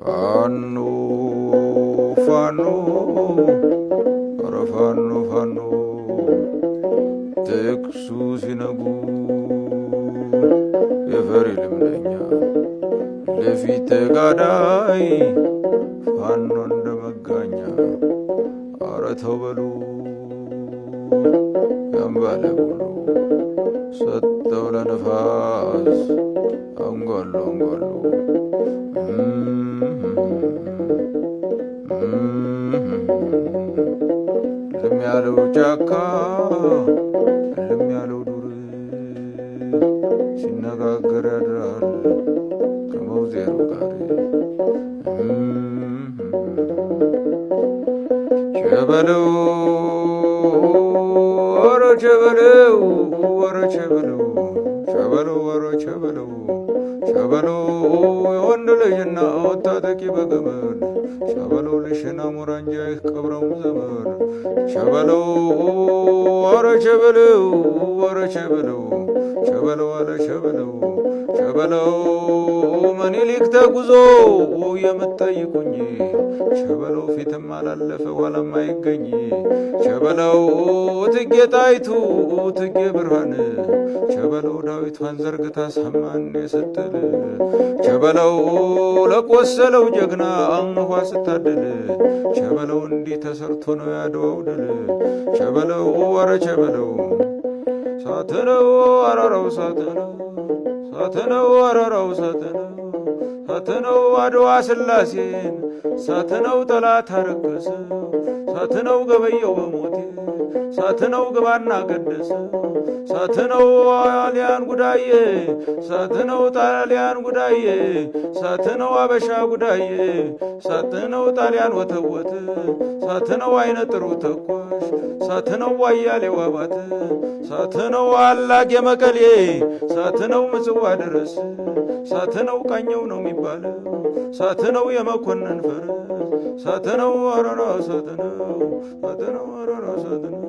ፋኖ ፋኖ ኧረ ፋኖ ፋኖ ተኩሱ ሲነጉ የፈሪ ልምደኛ ለፊት ተጋዳይ ፋኖ እንደመጋኛ ኧረ ተው በሉ ያምባለ ሁሉ ሰጠው ለነፋስ አንጓሉ አንጓሉ ልም ያለው ጫካ ልም ያለው ዱር ሲነጋገር ያድራል ከመውዜሩ ጋር ቸበለው ወረ ቸበለው ወረ ቸበለው ቸበለው ወረ ቸበለው ቸበለው የወንድ ልጅና ወታጠቂ በገመድ ቸበለው ልሽና ሙራንጃ ይቀብረው ዘመድ ቸበለው ወረ ቸበለው ወረ ቸበለው ቸበለው አለ ቸበለው ቸበለው ምኒልክ ተጉዞ የምትጠይቁኝ ቸበለው ፊትም አላለፈ ኋላም አይገኝ ቸበለው እቴጌ ጣይቱ እቴጌ ብርሃን ቸበለው ዳዊቷን ዘርግታ ሰማን የሰጠል ቸበለው ለቆሰለው ጀግና አንኳ ስታደል ቸበለው እንዲህ ተሰርቶ ነው ያድዋው ድል ቸበለው ወረ ቸበለው ሳትነው አራራው ሳትነው ሳትነው አራራው ሳትነው ሳትነው አድዋ ስላሴን ሳትነው ጠላት አረከሰው ሳትነው ገበየው በሞቴ ሳትነው ግባና ገደሰ ሳትነው ጣሊያን ጉዳዬ ሳትነው ጣሊያን ጉዳዬ ሳትነው አበሻ ጉዳዬ ሳትነው ጣሊያን ወተወተ ሳትነው አይነ ጥሩ ተኳሽ ሳትነው ዋያሌው አባተ ሳትነው አላጌ መቀሌ ሳትነው ምጽዋ ድረስ ሳትነው ቃኘው ነው የሚባለው ሳትነው የመኮንን ፈረስ ሳትነው አረራ ሳትነው ሳትነው አረራ ሳትነው